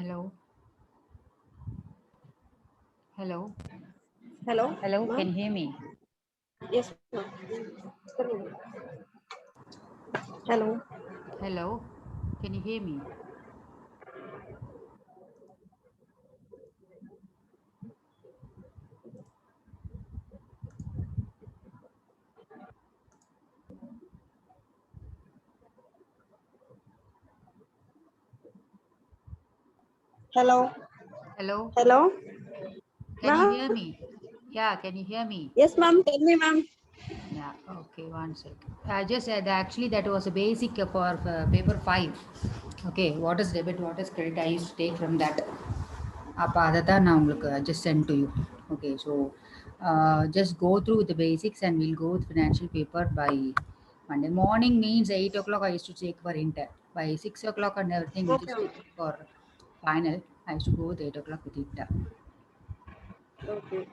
Hello. Hello. Hello, Hello. Can ma'am. you hear me? Yes, ma'am. Hello. Hello. Can you hear me? Hello. Hello. Hello, Can you ma'am. hear me? Yeah. Can you hear me? Yes, ma'am. Tell me, ma'am. Yeah. Okay. One sec. I just said actually that was a basic for paper five. Okay. What is debit? What is credit? I used to take from that. அப்போ அதை தான் நான் உங்களுக்கு just send to you. Okay. So just go through the basics and we'll go with financial paper by Monday morning means 8 o'clock. I used to take for inter. By 6 o'clock and everything, we Okay, just ma'am. take it for final. I used to go with 8 o'clock with inter. Okay.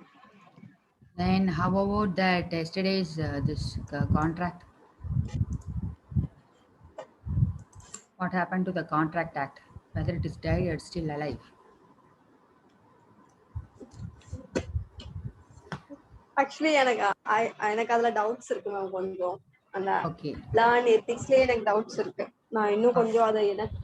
Then how about that yesterday's this contract? What happened to the Contract Act? Whether it is died or still alive? Actually, எனக்கு அதுல doubts இருக்கு ma'am கொஞ்சம் அந்த Okay. லான் எத்திக்ஸ்லயே எனக்கு doubts இருக்கு. நான் இன்னும் கொஞ்சம் அதை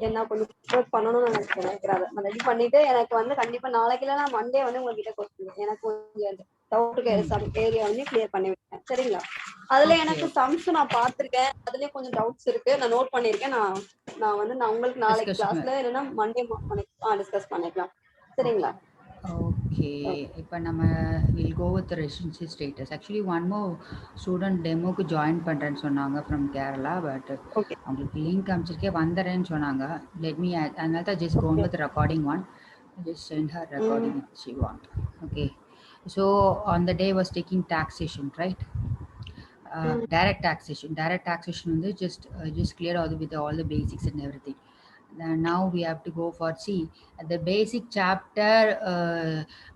என்ன கொஞ்சம் ப்ரிப்பேர் பண்ணணும்னு எனக்கு நினைக்கிறேன். அதை நான் ரெடி பண்ணிட்டு எனக்கு வந்து கண்டிப்பா நாளைக்கு இல்ல நான் மண்டே வந்து உங்ககிட்ட கொடுத்துருவேன். எனக்கு கொஞ்சம் டவுட்டுக்கு சம் ஏரியா வந்து கிளியர் பண்ணி விட்டேன். சரிங்களா? அதுல Okay. எனக்கு சம்ஸ் நான் பார்த்திருக்கேன். அதுலயே கொஞ்சம் டவுட்ஸ் இருக்கு. நான் நோட் பண்ணிருக்கேன். நான் உங்களுக்கு நாளைக்கு Discussion. கிளாஸ்ல இல்லைன்னா மண்டே டிஸ்கஸ் பண்ணிக்கலாம். சரிங்களா? Okay. இப்போ நம்ம will go with residency status. Actually one more student டெமோக்கு ஜாயின் பண்ணுறேன்னு சொன்னாங்க ஃப்ரம் கேரளா. But okay. அவங்களுக்கு லிங்க் அமைச்சிருக்கே வந்துடுறேன்னு சொன்னாங்க. லெட் மீ அதனால தான் just gone with recording one. Just send her recording if she want. Okay. So on the day was taking taxation, right? Direct taxation. Direct taxation வந்து just clear with all the basics and everything. Now we have to go for see the basic chapter.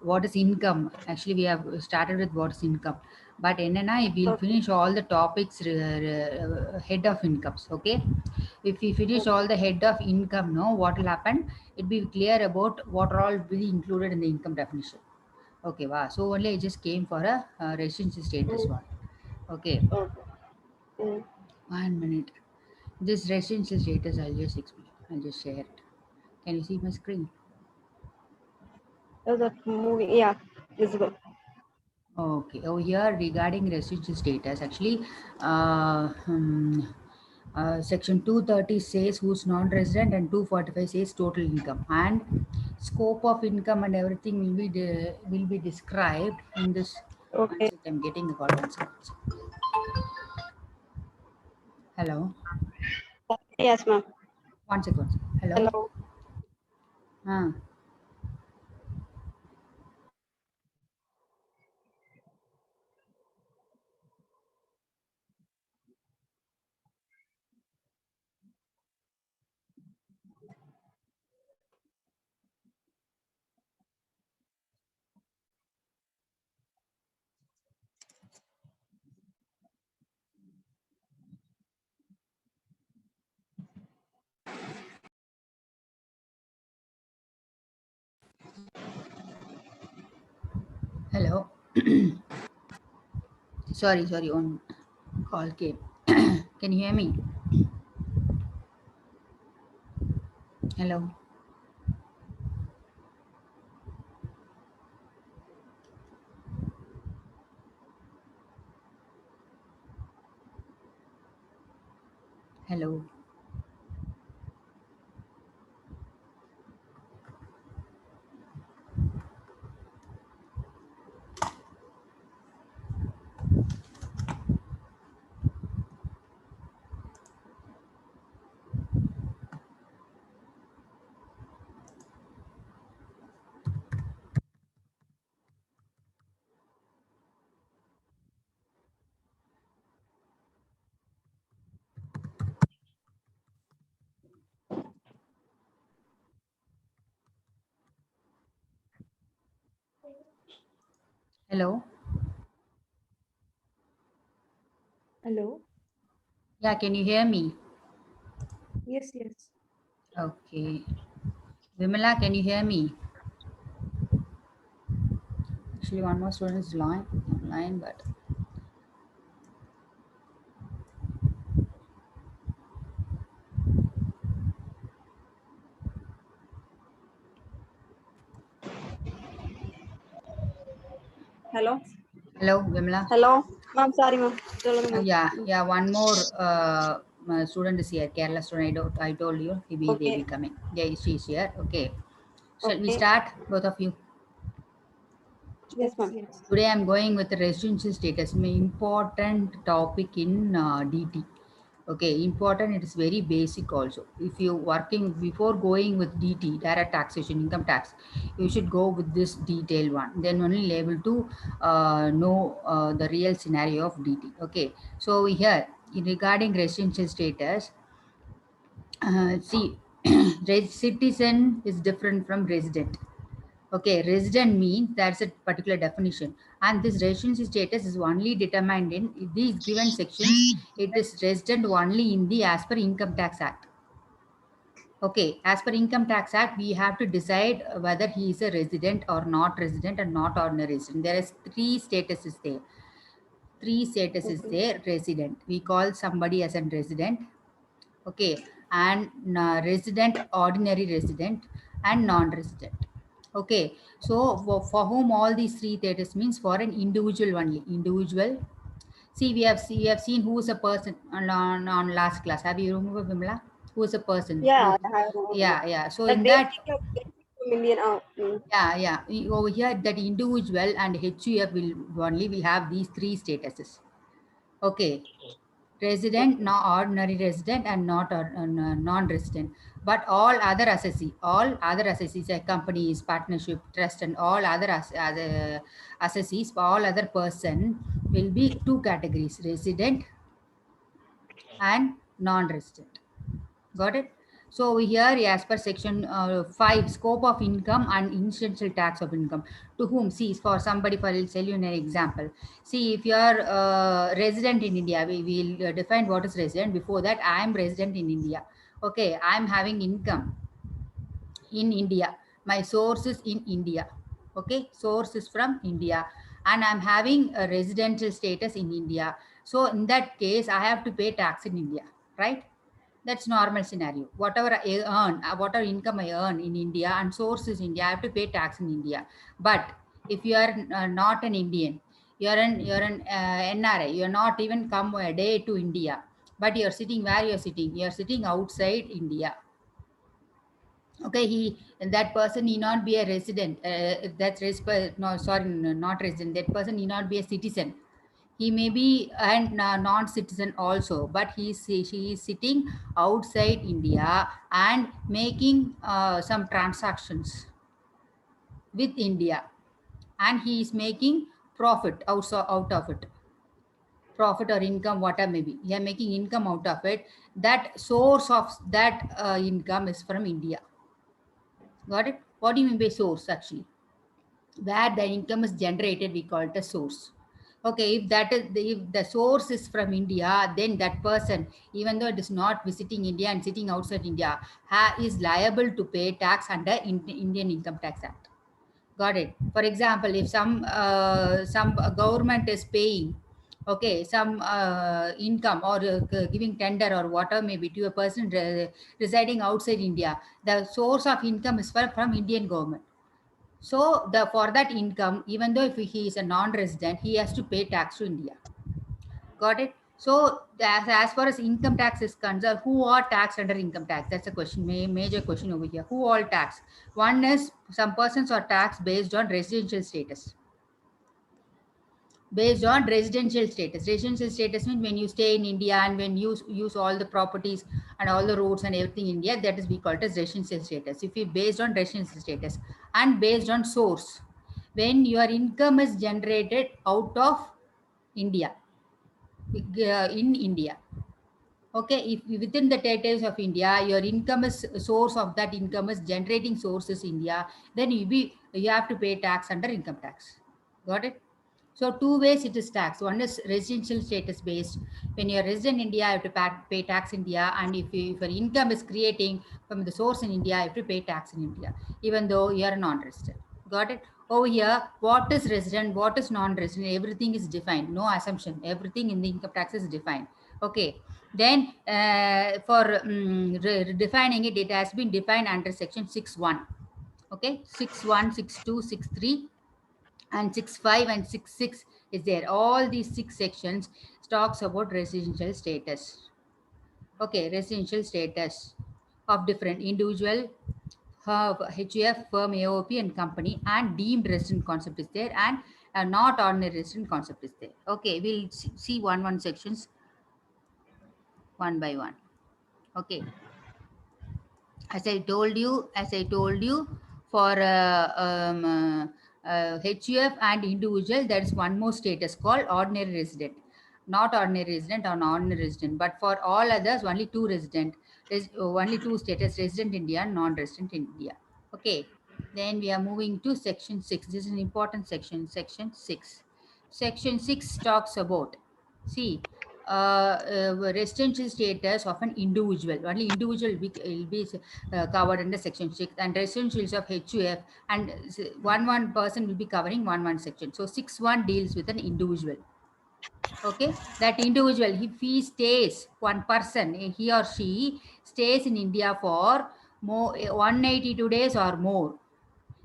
What is income? Actually, we have started with what is income. But enna we'll okay. finish all the topics head of incomes. Okay, if we finish all the head of income, no, what will happen? It will be clear about what all will be included in the income definition. Okay, wow. So only I just came for a residence status one. Okay, okay. ம். 1 minute. This residential status, I'll just explain. I'll just share it. Can you see my screen? The movie, yeah, visible. Okay. Oh, here regarding residential status, actually, uh, hmm, section 230 says who's non-resident and 245 says total income and scope of income and everything will be described in this. One Okay. second, I'm getting a call. One second. Hello. Yes, ma'am. One second. Hello. Hello. Ah. Hello. Sorry. On call came. Can you hear me? Hello. Hello. Hello. Hello. Yeah, can you hear me? Yes, yes. Okay. Vimala, can you hear me? Actually, one more student is online, but hello hello, Vimala. Hello ma'am sorry ma'am சொல்லுங்க ma'am. Yeah, one more student is here. Kerala student. I told you they Okay. will coming. Yeah, she is here. Okay. Shall we Okay. start, both of you? Yes ma'am. Yes. Today I'm going with the residential status, my important topic in DT. Okay, important. It is very basic also. If you working before going with DT, direct taxation, income tax, you should go with this detailed one. Then only able to know the real scenario of DT. Okay, so here regarding residential status, see, citizen is different from resident. Okay, resident means that's a particular definition, and this residency status is only determined in these given sections. It is resident only in the as per Income Tax Act. Okay, as per Income Tax Act, we have to decide whether he is a resident or not resident and not ordinary resident. There is three statuses there. Three statuses there. Resident. We call somebody as a resident. Okay, and resident, ordinary resident, and non-resident. Okay, so for whom all these three status means for an individual only. Individual. See, we have seen who is a person on last class. Have you remember, Vimla? Who is a person? Yeah, Who- I have no yeah. So But in that, basic Indian yeah. Over here, that individual and HUF will have these three statuses. Okay, resident, no ordinary resident, and not non-resident. But all other assessees like companies, partnership, trust, and all other assessees, all other person will be two categories: resident and non-resident. Got it? So over here, as per section 5, scope of income and incidental tax of income. To whom? See, for somebody, for I'll tell you an example. See, if you are resident in India, we will define what is resident. Before that, I am resident in India. Okay, I am having income in India. My source is in India. Okay, source is from India, and I'm having a residential status in India. So in that case, I have to pay tax in India, right? That's normal scenario. Whatever I earn, whatever income I earn in India and source is India, I have to pay tax in India. But if you are not an Indian, you're an NRI, you're not even come a day to India, but you're sitting where you're sitting. You're sitting outside India. Okay, that person need not be a resident. No, sorry, no, not resident. That person need not be a citizen. He may be a non-citizen also, but she is sitting outside India and making some transactions with India, and he is making profit out of it, profit or income, whatever may be. He are making income out of it. That source of that income is from India. Got it? What do you mean by source actually? Where the income is generated, we call it a source. Okay, if the source is from India, then that person, even though it is not visiting India and sitting outside India, is liable to pay tax under Indian Income Tax Act. Got it? For example, if some government is paying, okay, some income or giving tender or whatever may be to a person residing outside India, the source of income is from Indian government. So for that income, even though if he is a non-resident, he has to pay tax to India. Got it? So as far as income tax is concerned, who are taxed under income tax? That's a question, major question over here. Who all tax? One is some persons are taxed based on residential status. Based on residential status. Residential status means when you stay in India and when you use all the properties and all the roads and everything in India, that is we call it as residential status. If you based on residential status and based on source, when your income is generated out of India, in India. Okay, if within the territories of India, your income is source of that income is generating sources India, then you have to pay tax under income tax. Got it? So two ways it is taxed. One is residential status based. When you're resident in India, you have to pay tax in India, and if your income is creating from the source in India, you have to pay tax in India, even though you are non-resident. Got it? Over here, what is resident, what is non-resident, everything is defined. No assumption. Everything in the income tax is defined. Okay. Then for defining it, it has been defined under section 6.1. Okay, 6.1, 6.2, 6.3 and 6.5 and 6.6 is there. All these 6 sections talks about residential status. Okay, residential status of different individual, HUF, firm, AOP and company, and deemed resident concept is there, and not ordinary resident concept is there. Okay, we'll see one sections one by one. Okay, as I told you, for HUF and individual, there is one more status called ordinary resident. Not ordinary resident or non-ordinary resident, but for all others, only two resident. There's only two status: resident India and non-resident India. Okay. Then we are moving to section 6. This is an important section. Section 6. Section 6 talks about, see, residential status of an individual. Only individual will be covered under section 6, and residentials of HUF and one person will be covering one section. So 6.1 deals with an individual. Okay, that individual, if he stays, one person, he or she stays in India for more 182 days or more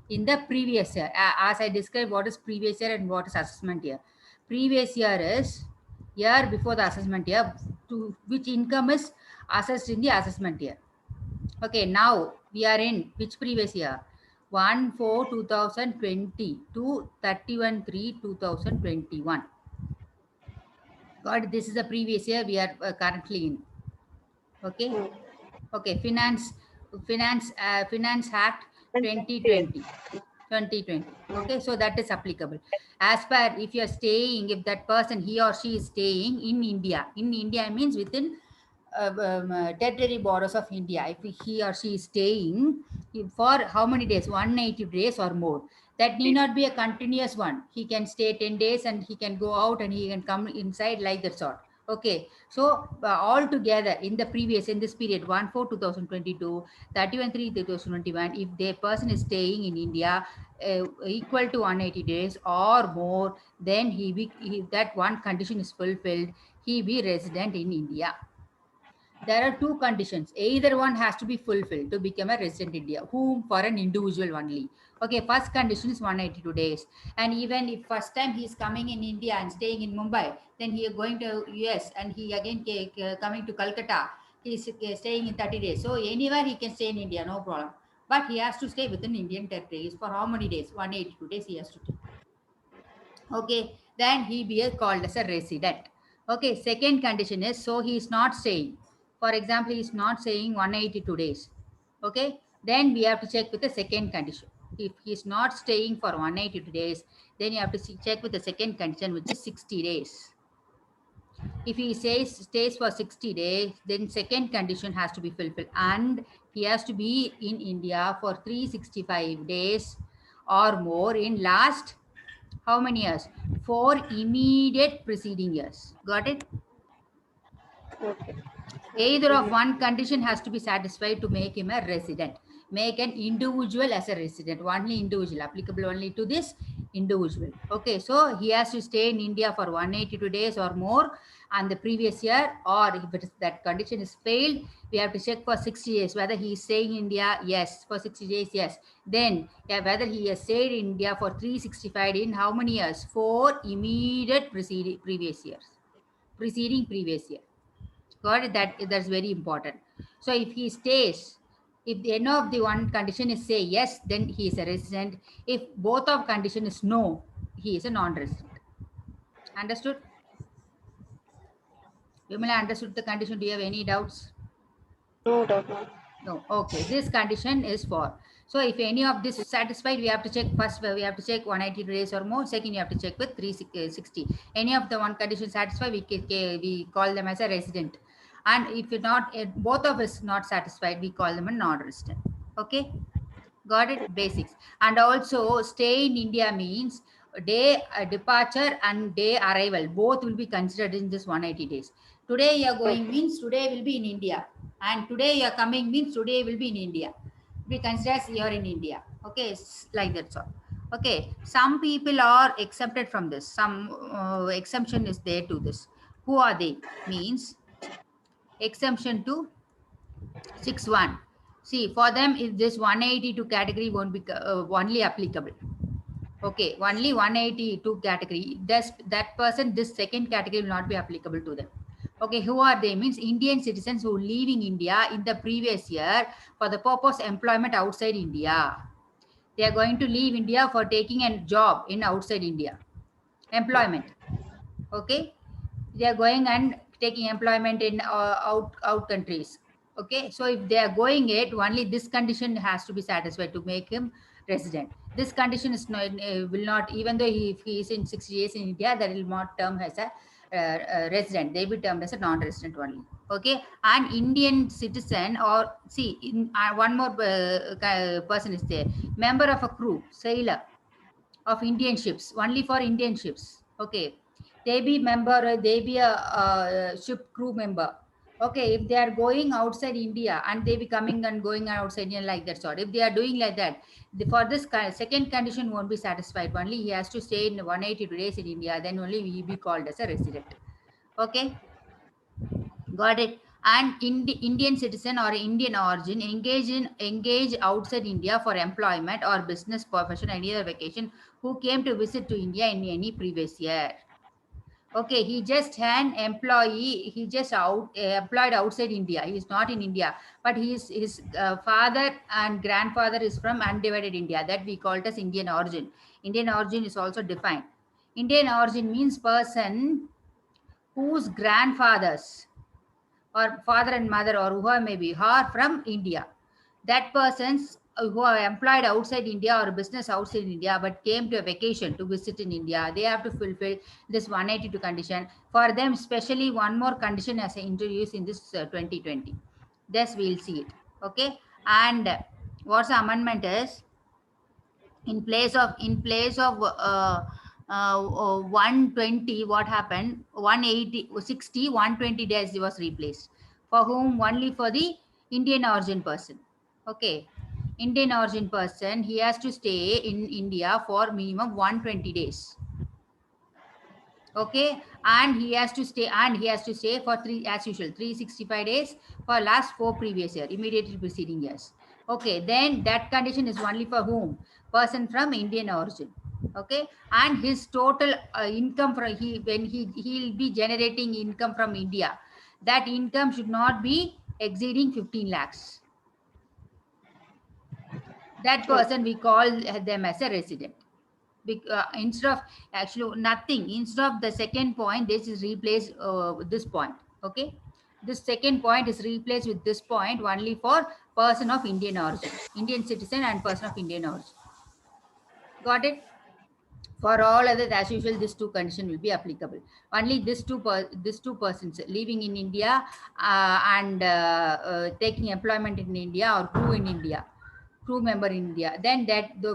in the previous year. As I described what is previous year and what is assessment year. Previous year is year before the assessment year, to which income is assessed in the assessment year. Okay, now we are in which previous year? 1/4/2020 to 31/3/2021. God, this is the previous year we are currently in. Okay. Okay, Finance Act 2020. Okay, so that is applicable. As per, if you are staying, if that person, he or she is staying in India means within territory borders of India. If he or she is staying for how many days? 180 days or more. That need not be a continuous one. He can stay 10 days and he can go out and he can come inside, like that sort. Okay, so all together in the previous, in this period 1/4/2022, 31/3/2021, if the person is staying in India equal to 180 days or more, then that one condition is fulfilled, he be resident in India. There are two conditions. Either one has to be fulfilled to become a resident India, whom for an individual only. Okay, first condition is 182 days. And even if first time he is coming in India and staying in Mumbai, then he is going to US and he again coming to Calcutta, he is staying in 30 days. So anywhere he can stay in India, no problem. But he has to stay within Indian territories for how many days? 182 days he has to take. Okay, then he be called as a resident. Okay, second condition is, so he is not staying. For example, he is not staying 182 days. Okay, then we have to check with the second condition. If he is not staying for 182 days, then you have to check with the second condition, which is 60 days. If he stays for 60 days, then second condition has to be fulfilled, and he has to be in India for 365 days or more in last how many years? 4 immediate preceding years. Got it? Okay. Either of one condition has to be satisfied to make him a resident. Make an individual as a resident. Only individual, applicable only to this individual. Okay, so he has to stay in India for 182 days or more and the previous year, or if that condition is failed, we have to check for 60 days whether he is staying in India. Yes, for 60 days, yes. Then whether he has stayed in India for 365 in how many years? 4 immediate preceding previous years. Preceding previous year. Got it? That's very important. So if he stays, if the end of the one condition is say yes, then he is a resident. If both of condition is no, he is a non-resident. Understood? Vimala, understood the condition? Do you have any doubts? No doubt, no. No. Okay. This condition is for. So if any of this is satisfied, we have to check first. We have to check 180 days or more. Second, you have to check with 360. Any of the one condition satisfied, we call them as a resident. And if you're not, both of us not satisfied, we call them a non-resident. Okay, got it? Basics. And also stay in India means day departure and day arrival, both will be considered in this 180 days. Today you are going means today will be in India, and today you are coming means today will be in India. We consider you are in India. Okay, like that. So, okay, some people are exempted from this. Some exemption is there to this. Who are they? Means exemption to 6.1. See, for them, if this 182 category won't be only applicable. Okay, only 182 category. That person, this second category will not be applicable to them. Okay, who are they? Means Indian citizens who leaving India in the previous year for the purpose employment outside India. They are going to leave India for taking a job in outside India. Employment. Okay, they are going and taking employment in out countries. Okay, so if they are going it, only this condition has to be satisfied to make him resident. This condition is not will not, even though if he is in 60 days in India, that will not term as a resident. They will be termed as a non-resident only. Okay, and Indian citizen, or see in one more person is there, member of a crew, sailor of Indian ships, only for Indian ships. Okay, they be member, they be a ship crew member. Okay, if they are going outside India and they be coming and going outside India like that sort, if they are doing like that, for this second condition won't be satisfied. Only he has to stay in 182 days in India, then only he be called as a resident. Okay, got it. And Indian citizen or Indian origin engage outside India for employment or business, profession, any other vacation, who came to visit to India in any previous year. Okay, he just an employee. He just employed outside India. He is not in India, but his father and grandfather is from undivided India. That we call it as Indian origin. Indian origin is also defined. Indian origin means person whose grandfathers or father and mother or whoever may be are from India. That persons who are employed outside India or business outside India but came to a vacation to visit in India, they have to fulfill this 182 condition. For them, especially one more condition as introduced in this 2020. Thus, we'll see it. Okay, and what's the amendment is, in place of 120, what happened, 180 60 120 days was replaced, for whom, only for the Indian origin person. Okay, Indian origin person, he has to stay in India for minimum 120 days. Okay, and he has to stay for three, as usual, 365 days for last 4 previous year, immediately preceding years. Okay, then that condition is only for whom, person from Indian origin. Okay, and his total income from when he'll be generating income from India, that income should not be exceeding 15 lakhs. That person, we call them as a resident. Instead of, actually nothing, instead of the second point, this is replaced with this point. Okay, this second point is replaced with this point only for person of Indian origin, Indian citizen and person of Indian origin. Got it? For all others, as usual, this two condition will be applicable. Only these two persons living in India and taking employment in India, or crew in India, crew member in India, then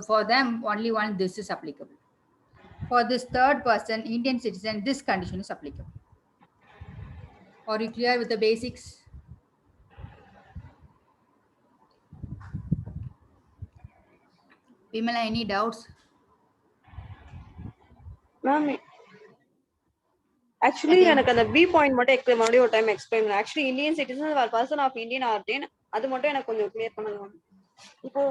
for them only one, this is applicable. For this third person, Indian citizen, this condition is applicable. Are you clear with the basics? Vimala, any doubts? Ma'am actually எனக்கு அந்த B point மட்டும் மறுபடியும் ஒரு time explain பண்ணு. Actually Indian citizen or person of Indian origin, அது மட்டும் எனக்கு கொஞ்சம் கிளியர் பண்ணுங்க.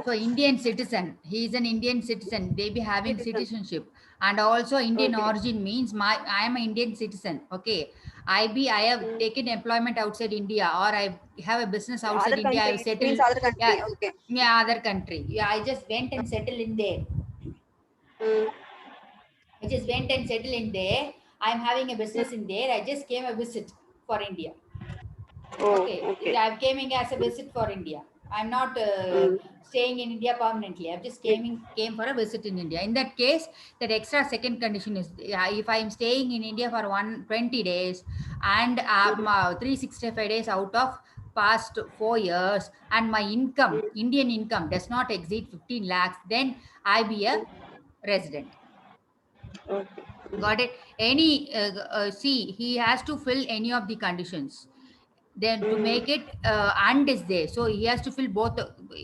So Indian citizen, he is an Indian citizen, they be having citizenship, and also Indian origin means I am an Indian citizen. Okay, I have taken employment outside India, or I have a business outside other India. I have settled other country. Okay. Yeah, other country. Yeah, I just went and settled in there. I just went and settled in there. I am having a business in there. I just came a visit for India. Okay. I'm coming as a visit for India. I'm not staying in India permanently. I've just came for a visit in India. In that case, that extra second condition is, if I'm staying in India for 120 days and 365 days out of past 4 years, and my income, Indian income, does not exceed 15 lakhs, then I be a resident. Okay. Got it? Any see, he has to fill any of the conditions. Then to make it and is there, so he has to fill both.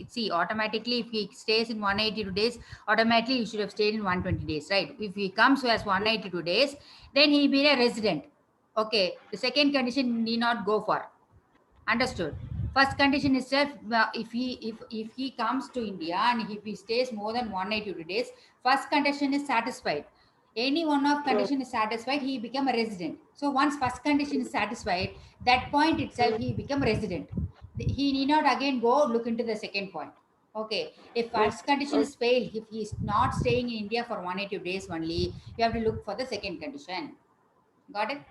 See, automatically, if he stays in 182 days, automatically he should have stayed in 120 days, right? If he comes as 182 days, then he be a resident. Okay, the second condition need not go for. Understood? First condition itself, if he comes to India and if he stays more than 182 days, first condition is satisfied. Any one of condition is satisfied, he become a resident. So once first condition is satisfied, that point itself he become resident. He need not again go look into the second point. Okay. If first condition is failed, if he is not staying in India for 180 days only, you have to look for the second condition. Got it?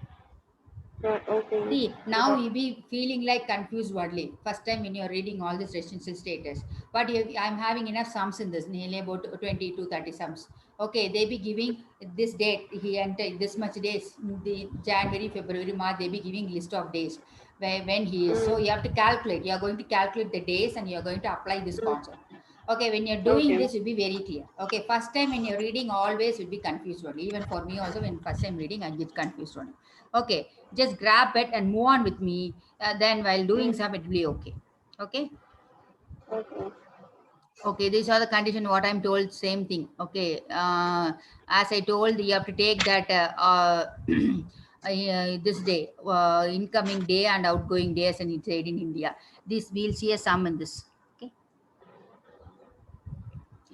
Okay. See, now you be feeling like confused wordly. First time when you're reading all this residential status. But I'm having enough sums in this, nearly about 20 to 30 sums. Okay, they be giving this date, he entered this much days, the January, February, March, they be giving list of days when he is. So you have to calculate. You're going to calculate the days and you're going to apply this concept. Okay, when you're doing this, will be very clear. Okay, first time when you're reading, always will be confused only. Even for me also, when first time reading, I get confused only. Okay, just grab it and move on with me. Then while doing some, it will be okay. Okay. Okay. Okay, these are the condition what I'm told, same thing. Okay, as I told, you have to take that this day, incoming day and outgoing days and inside in India. This we'll see a sum in this. Okay.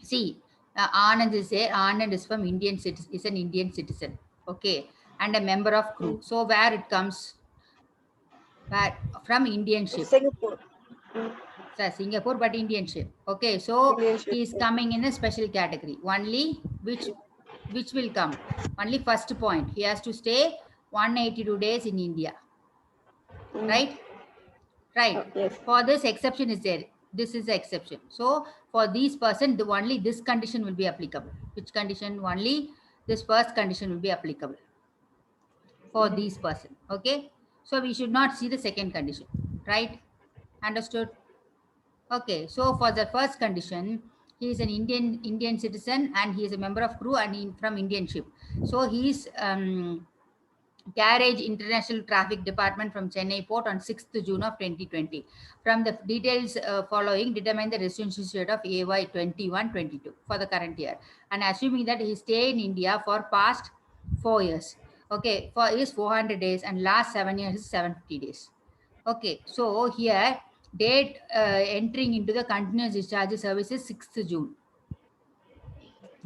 See, Anand is there. Anand is from Indian citizen, is an Indian citizen. Okay, and a member of crew. So where it comes? Where from Indian ship. Singapore. Singapore, but Indian ship. Okay, so Indian ship. he is coming in a special category. Only which will come. Only first point. He has to stay 182 days in India. Right? Right. Yes. For this exception is there. This is the exception. So for these person, the only this condition will be applicable. Which condition? Only this first condition will be applicable for these person. Okay. So we should not see the second condition. Right? Understood? Okay, so for the first condition, he is an Indian citizen and he is a member of crew and from Indian ship. So he is Carriage International Traffic Department from Chennai Port on 6th June of 2020. From the details following, determine the residential state of AY 21-22 for the current year. And assuming that he stayed in India for past 4 years. Okay, for is 400 days and last 7 years is 750 days. Okay, so here date entering into the continuous discharge service is 6th June.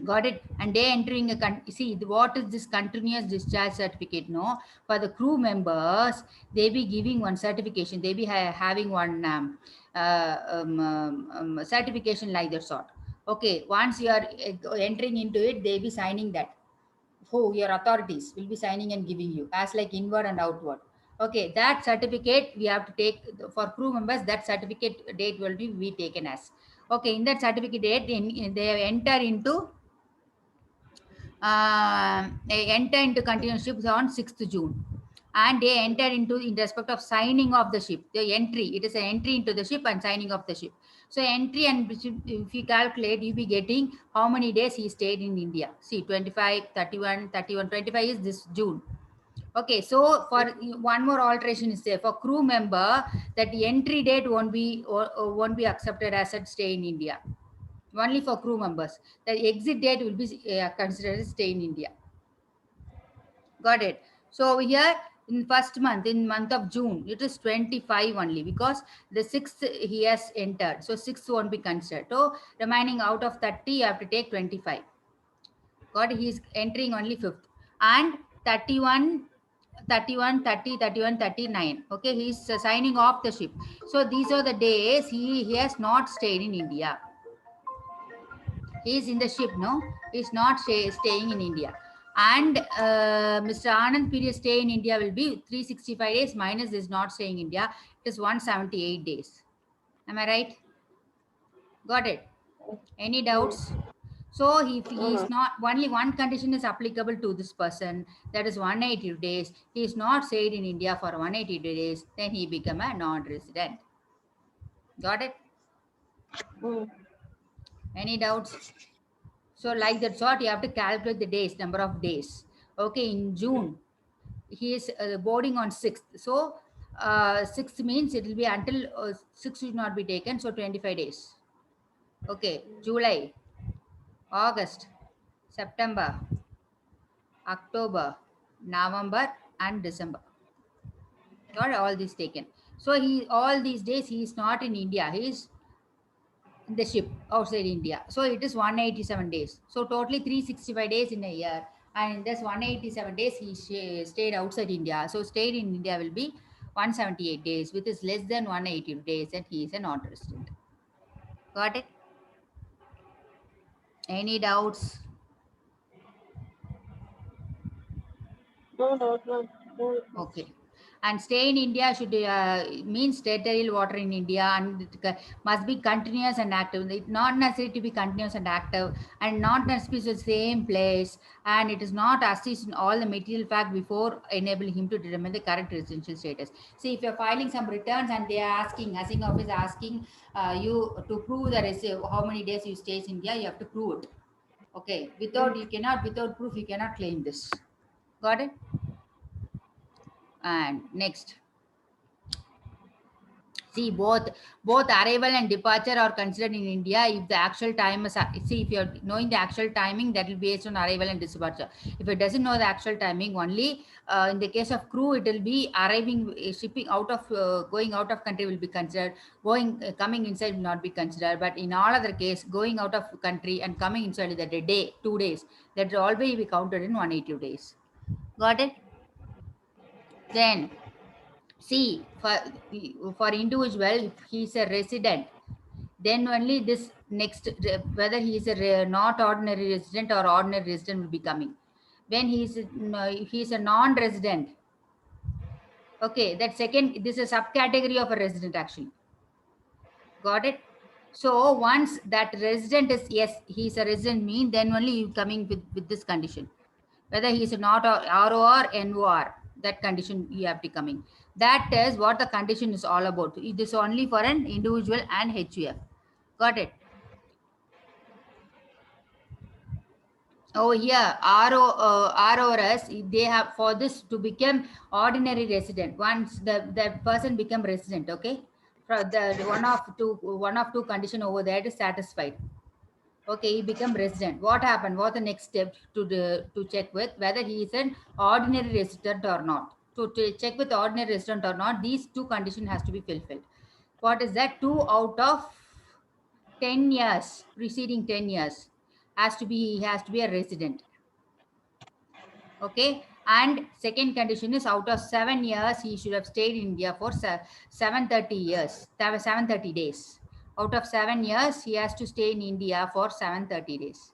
Got it? And they entering see what is this continuous discharge certificate? No, for the crew members, they be giving one certification. They be having one certification like that sort. Okay, once you are entering into it, they be signing that. Who your authorities will be signing and giving you as like inward and outward. Okay, that certificate we have to take for crew members. That certificate date will be taken as. Okay, in that certificate date, they enter into continuous ships on 6th June. And they enter into in respect of signing of the ship. The entry, it is an entry into the ship and signing of the ship. So entry and if you calculate, you'll be getting how many days he stayed in India. See, 25, 31, 31, 25 is this June. Okay, so for one more alteration is there for crew member, that the entry date won't be accepted as a stay in India. Only for crew members. The exit date will be considered as stay in India. Got it? So here in first month, in month of June, it is 25 only because the 6th he has entered. So 6th won't be considered. So remaining out of 30, you have to take 25. Got it? He is entering only 5th. And 31, 31, 30, 31, 39. Okay, he is signing off the ship. So these are the days he has not stayed in India. He is in the ship, no? He is not staying in India. And Mr. Anand period stay in India will be 365 days minus is not staying in India. It is 178 days. Am I right? Got it? Any doubts? So if he is not, only one condition is applicable to this person, that is 180 days. He is not stayed in India for 180 days, then he become a non-resident. Got it? Any doubts? So like that sort, you have to calculate the days, number of days. Okay, in June he is boarding on 6th. So 6th means it will be until 6 should not be taken, so 25 days. Okay, July, August, September, October, November, and December. Got all these taken. So he all these days he is not in India, he is in the ship outside India. So it is 187 days. So totally 365 days in a year. And in this 187 days, he stayed outside India. So stayed in India will be 178 days, which is less than 180 days, and he is a non-resident. Got it? Any doubts? No doubt, ma'am. No. Okay. And stay in India should means territorial water in India, and it must be continuous and active. It's not necessary to be continuous and active, and not necessarily the same place, and it is not assessed in all the material fact before enabling him to determine the correct residential status. See, if you're filing some returns and they are asking, housing office asking you to prove the how many days you stay in India, you have to prove it. Okay, without proof you cannot claim this. Got it? And next, see, both arrival and departure are considered in India if the actual time is, see, if you're knowing the actual timing, that will be based on arrival and departure. If it doesn't know the actual timing, only in the case of crew it will be arriving, shipping out of going out of country will be considered, going coming inside will not be considered. But in all other case, going out of country and coming inside the day 2 days, that will always be counted in 180 days. Got it? Then see, for individual, if he is a resident, then only this next, whether he is a not ordinary resident or ordinary resident will be coming. When he is a non-resident, okay, that second, this is a subcategory of a resident actually. Got it? So once that resident is, yes, he is a resident mean, then only you coming with this condition. Whether he is not ROR, NOR, that condition you have to coming. That is what the condition is all about. It is only for an individual and HUF. Got it? Oh, here RORS, they have, for this to become ordinary resident, once the person become resident, okay, for the one of two condition over there is satisfied. Okay, he become resident. What happened? What the next step to check with whether he is an ordinary resident or not? To check with ordinary resident or not, these two conditions has to be fulfilled. What is that? 2 out of 10 years, preceding 10 years, he has to be a resident. Okay, and second condition is out of 7 years, he should have stayed in India for 730 years, 730 days. Out of 7 years, he has to stay in India for 730 days.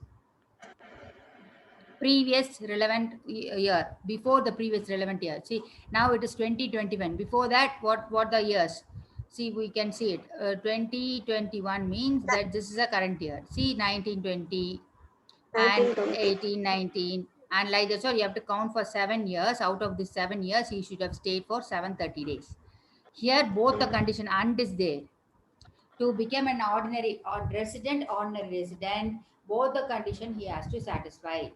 Previous relevant year, before the previous relevant year. See, now it is 2021. Before that, what the years? See, we can see it. 2021 means that this is a current year. See, 1920 and 1920. 1819. And like that, so you have to count for 7 years. Out of these 7 years, he should have stayed for 730 days. Here, both the condition and is there. To become an ordinary or ordinary resident, both the condition he has to satisfy.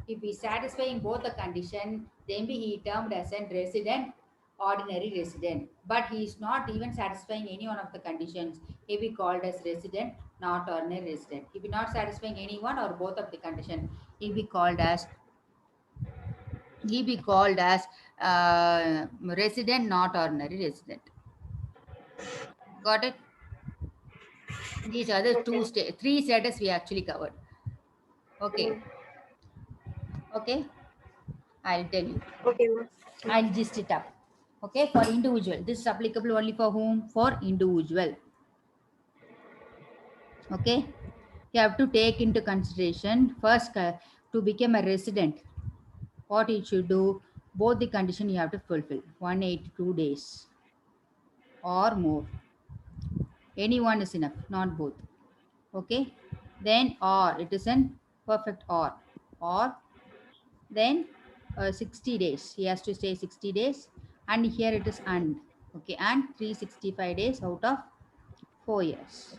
If he satisfying both the condition, then be he termed as a resident, ordinary resident. But he is not even satisfying any one of the conditions, he be called as resident, not ordinary resident. If he not satisfying any one or both of the condition, he be called as resident, not ordinary resident. Got it? These are the three status we actually covered. Okay. Okay. I'll tell you. Okay, ma'am. I'll gist it up. Okay. For individual, this is applicable only for whom? For individual. Okay. You have to take into consideration first to become a resident. What you should do? Both the condition you have to fulfill. 182 days or more. Any one is enough, not both. Okay. Then or, it is an perfect or then 60 days, he has to stay 60 days, and here it is and, okay, and 365 days out of 4 years.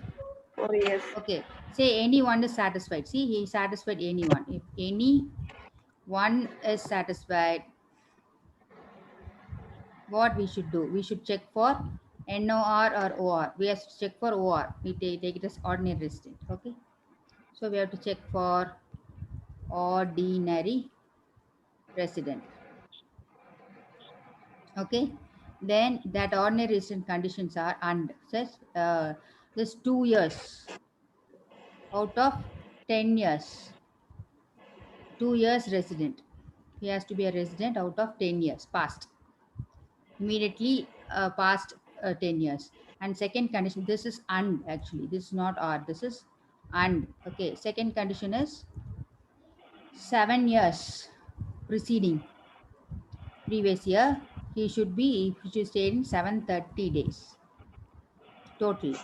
4 years. Okay, say anyone is satisfied. See, he satisfied anyone. If any one is satisfied, what we should do? We should check for NOR or OR. We have to check for OR. We take it as ordinary resident. Okay, so we have to check for ordinary resident. Okay, then that ordinary resident conditions are and says this 2 years out of 10 years. 2 years resident. He has to be a resident out of 10 years past. Immediately past 10 years. And second condition, this is and actually, this is not or, this is and. Okay, second condition is 7 years preceding previous year. He should stay in 730 days total.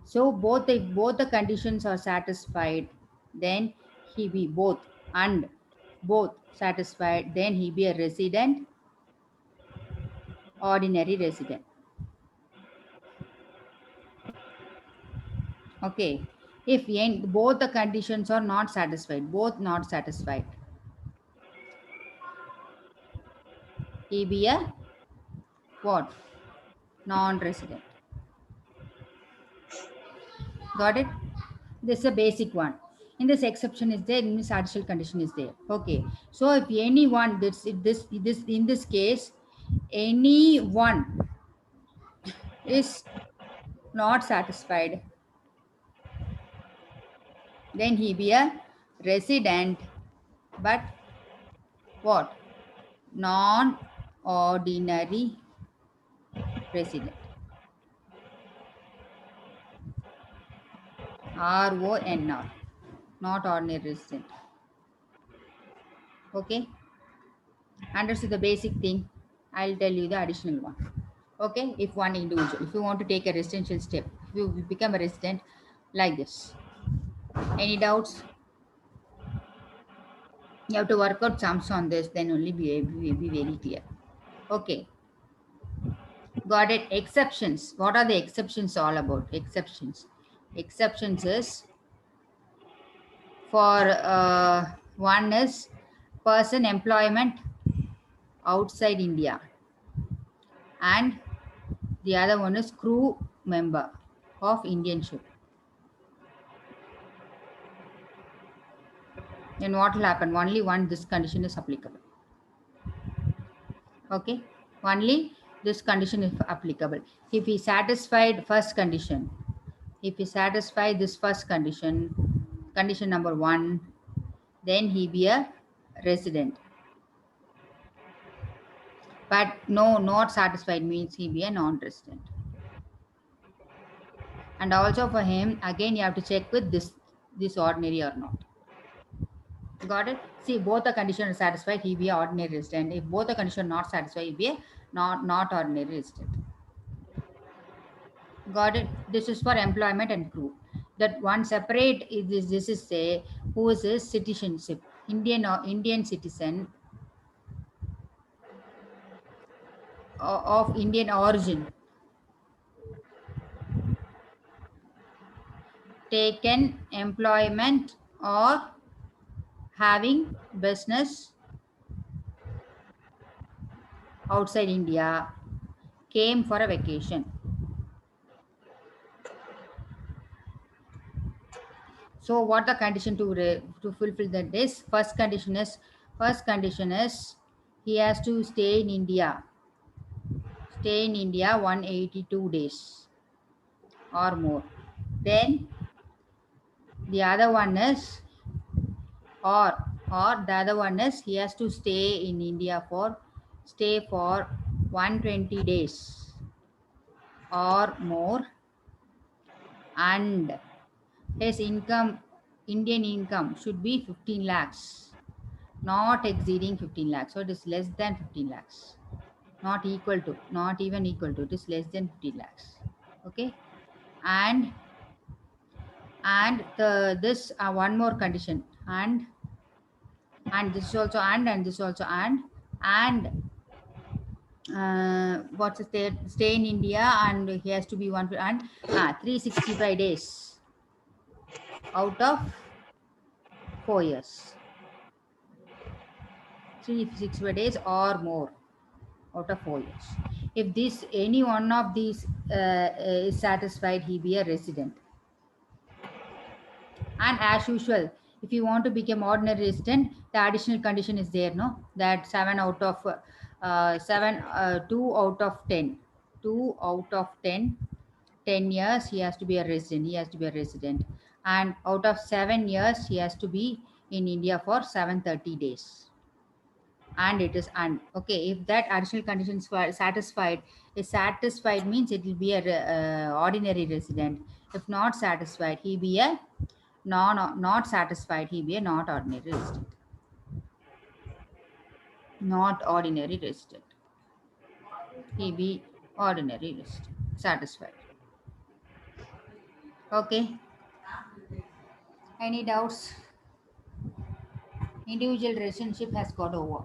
So both the conditions are satisfied, then he be both and both satisfied, then he be a resident, ordinary resident. Okay, if both the conditions are not satisfied, both not satisfied, he be a what? Non-resident. Got it? This is a basic one. In this exception is there, in this additional condition is there. Okay, so if anyone this in this case anyone is not satisfied, then he be a resident, but what? Non-ordinary resident. RONR, not ordinary resident. Okay, understood the basic thing. I'll tell you the additional one. Okay, if one individual, if you want to take a residential step, if you become a resident like this, any doubts? You have to work out sums on this, then only be very clear. Okay, got it. Exceptions. What are the exceptions all about? Exceptions is for one is person employment outside India, and the other one is crew member of Indian ship. Then what will happen? Only one this condition is applicable. Okay, only this condition is applicable. If he satisfied first condition, if he satisfy this first condition, condition number 1, then he be a resident. But no, not satisfied means he be a non-resident. And also for him, again you have to check with this ordinary or not. Got it? See, both the conditions are satisfied, he be an ordinary resident. If both the conditions are not satisfied, he be a not ordinary resident. Got it? This is for employment and crew. That one separate is this is say who is his citizenship, Indian citizen of Indian origin, taken employment or having business outside India, came for a vacation. So what the condition to fulfill that is? First condition is he has to stay in India 182 days or more. Then the other one is or the other one is he has to stay in India for 120 days or more, and his income, Indian income, should be 15 lakhs, not exceeding 15 lakhs. So it is less than 15 lakhs, not equal to, not even equal to, it is less than 15 lakhs. Okay, and this one more condition, and this is also and this is also and what's the stay in India, and he has to be 365 days out of 4 years. 365 days or more out of 4 years. If this any one of these is satisfied, he be a resident. And as usual, if you want to become ordinary resident, the additional condition is there, no? That 7 out of 2 out of 10. 2 out of 10, 10 years he has to be a resident. He has to be a resident. And out of 7 years, he has to be in India for 730 days. And it is okay. If that additional condition is satisfied means it will be a ordinary resident. If not satisfied, he be a not satisfied, he be a not ordinary resident. Not ordinary resident, he be ordinary resident. Satisfied. Okay, any doubts? Individual relationship has got over.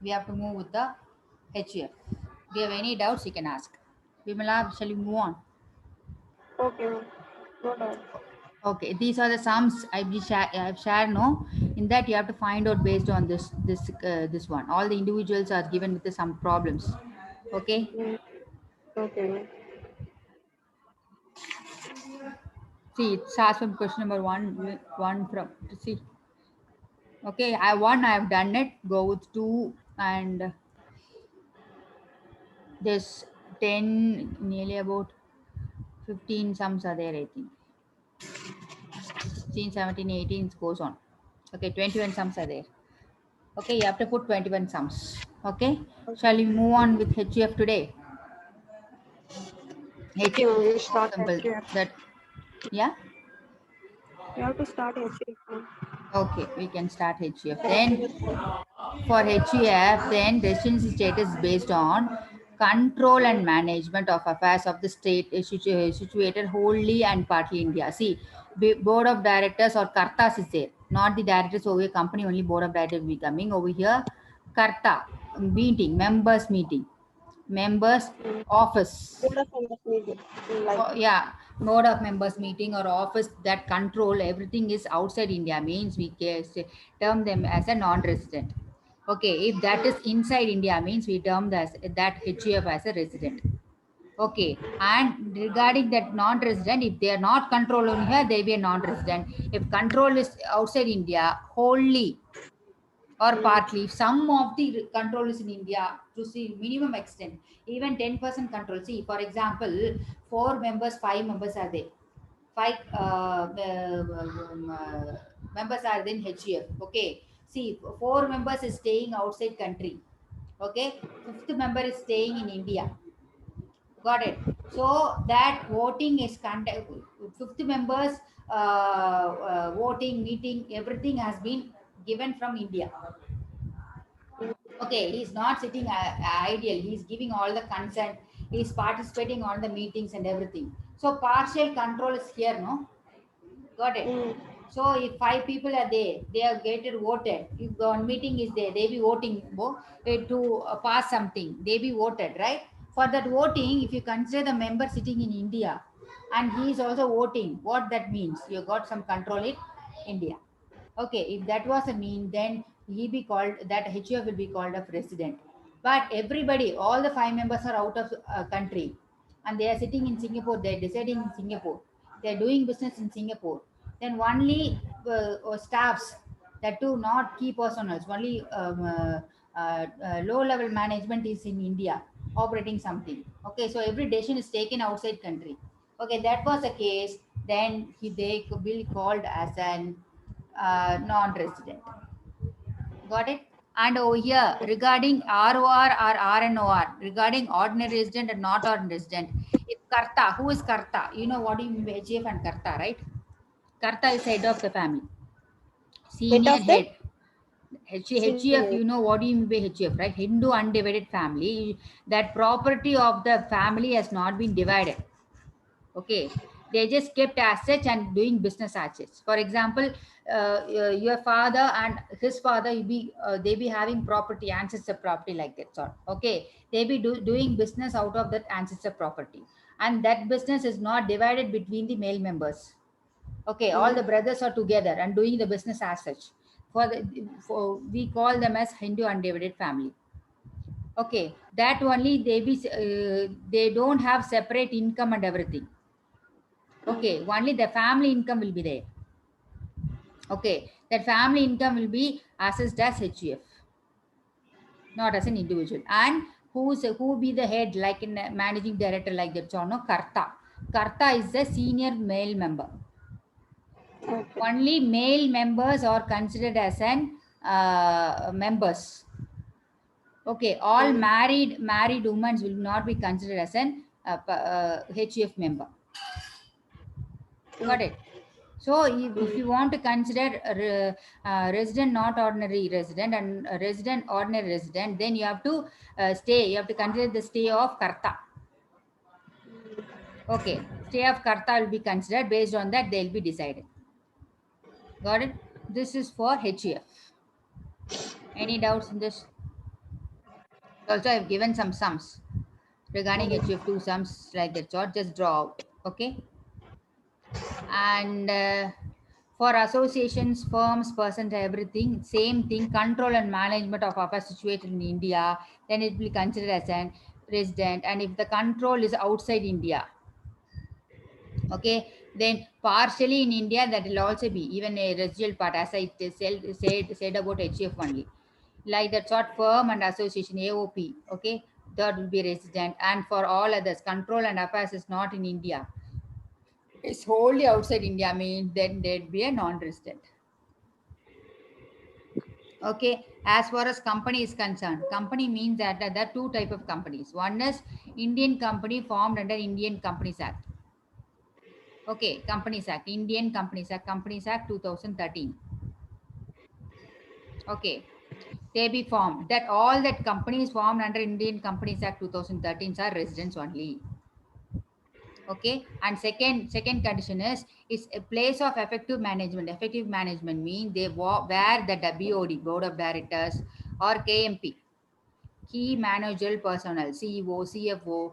We have to move with the HF. If you have any doubts, you can ask. Vimala, shall we move on? Okay, ma'am. No doubt. Okay, these are the sums I've shared. No, in that you have to find out based on this one. All the individuals are given with some problems. Okay. Okay, ma'am. See, it starts from question number one from see. Okay, I have done it. Go with 2 and there's 10, nearly about 15 sums are there, I think. 16, 17, 18 it goes on. Okay, 21 sums are there. Okay, you have to put 21 sums. Okay, shall we move on with HUF today? Okay, ma'am. We'll start Simple. HUF. That, yeah. You have to start HUF, ma'am. Okay, we can start HUF. Then for HUF, then residency status is based on control and management of affairs of the state situated wholly and partly India. See, board of directors or kartas is there, not the directors over here, company only board of directors will be coming over here. Karta meeting, members meeting, members office. Board of members meeting. Yeah, board of members meeting or office that control everything is outside India means we can term them as a non-resident. Okay, if that is inside India means we term that HUF as a resident. Okay, and regarding that non-resident, if they are not controlling here, they be a non-resident. If control is outside India wholly or partly, if some of the control is in India to see minimum extent, even 10% control. See, for example, 4 members, 5 members are there. 5 members are in HUF. Okay, see, 4 members is staying outside country. Okay, 5th member is staying in India. Got it. So that voting is conduct. 5th members voting, meeting, everything has been given from India. Okay, he's not sitting ideal. He's giving all the consent. He's participating on the meetings and everything. So partial control is here, no? Got it. So if 5 people are there, they are getting voted. If one meeting is there, they be voting to pass something. They be voted, right? For that voting, if you consider the member sitting in India and he is also voting, what that means? You got some control in India. Okay, if that was a mean, then he be called, that HUF will be called a resident. But everybody, all the 5 members are out of country and they are sitting in Singapore, they're deciding in Singapore, they're doing business in Singapore. Then only staffs, that too not key personals, only low level management is in India operating something. Okay, so every decision is taken outside country. Okay, that was the case, then they could be called as an non-resident. Got it? And over here, regarding ROR or RNOR, regarding ordinary resident and not ordinary resident, if Karta, who is Karta? You know what do you mean by HF and Karta, right? Karta is head of the family. Senior head. HUF, you know what do you mean by HUF, right? Hindu undivided family. That property of the family has not been divided. Okay, they just kept as such and doing business as such. For example, your father and his father, they be having property, ancestor property like that sort. Okay, they be doing business out of that ancestor property, and that business is not divided between the male members. Okay, all the brothers are together and doing the business as such. We call them as Hindu undivided family. Okay, that only they don't have separate income and everything. Okay, only the family income will be there. Okay, that family income will be assessed as HUF, not as an individual. And who be the head, like in managing director, like that? So no, Karta. Karta is the senior male member. Okay. Only male members are considered as an members. Okay, all married women will not be considered as an HUF member. Got it? So if you want to consider resident, not ordinary resident, and resident, ordinary resident, then you have to stay. You have to consider the stay of Karta. Okay, stay of Karta will be considered. Based on that, they will be decided. Got it? This is for HUF. Any doubts in this? Also, I've given some sums regarding HUF, two sums like that sort. Just draw out. Okay. And for associations, firms, persons, everything, same thing. Control and management of affairs situated in India, then it will be considered as an resident. And if the control is outside India, okay, then partially in India, that will also be even a residual part, as I said about HF only. Like that sort, firm and association, AOP, okay, that will be resident. And for all others, control and affairs is not in India, it's wholly outside India, means then there'd be a non-resident. Okay, as far as company is concerned, company means that there are two type of companies. One is Indian company formed under Indian Companies Act. Okay, Companies Act, Indian Companies Act 2013. Okay, they be formed. That all that companies formed under Indian Companies Act 2013 are residents only. Okay, and second condition is a place of effective management. Effective management means they where the BOD, board of directors, or KMP, key managerial personnel, CEO, CFO.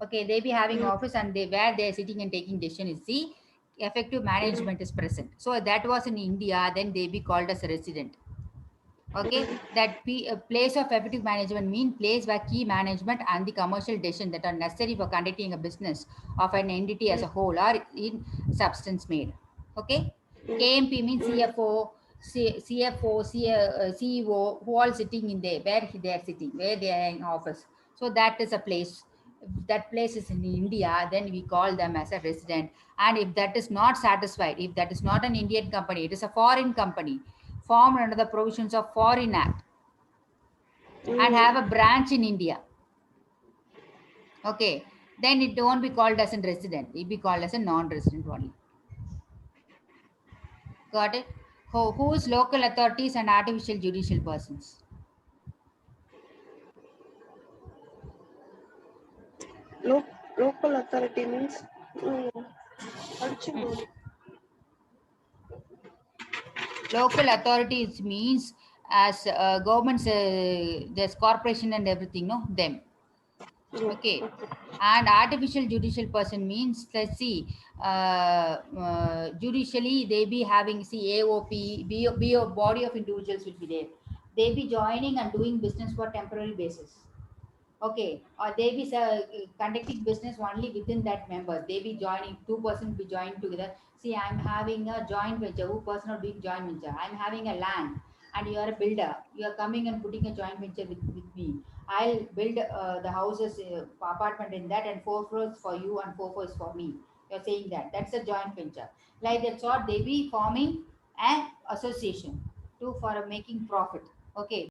Okay, they be having office, and they where they are sitting and taking decision is the effective management is present. So that was in India, then they be called as a resident. Okay, that place of effective management mean place where key management and the commercial decision that are necessary for conducting a business of an entity as a whole are in substance made. Okay, KMP means CFO, CEO, who all sitting in there, where they are sitting, where they are in office. So that is a place. If that place is in India, then we call them as a resident. And if that is not satisfied, if that is not an Indian company, it is a foreign company formed under the provisions of Foreign Act and have a branch in India. Okay, then it won't be called as a resident. It be called as a non-resident only. Got it? Who's local authorities and artificial judicial persons? Local authority means Local authorities means as governments, there's corporation and everything, no, them. Okay, and artificial judicial person means, let's see, judicially they be having, see, AOP, be a body of individuals will be there. They be joining and doing business for temporary basis. Okay, or they be conducting business only within that members. They be joining, two persons be joined together. See, I'm having a joint venture. Who person are doing joint venture? I'm having a land, and you are a builder. You are coming and putting a joint venture with me. I'll build the houses, apartment in that, and 4 floors for you and 4 floors for me. You're saying that. That's a joint venture. Like that sort, they be forming an association to for making profit. Okay.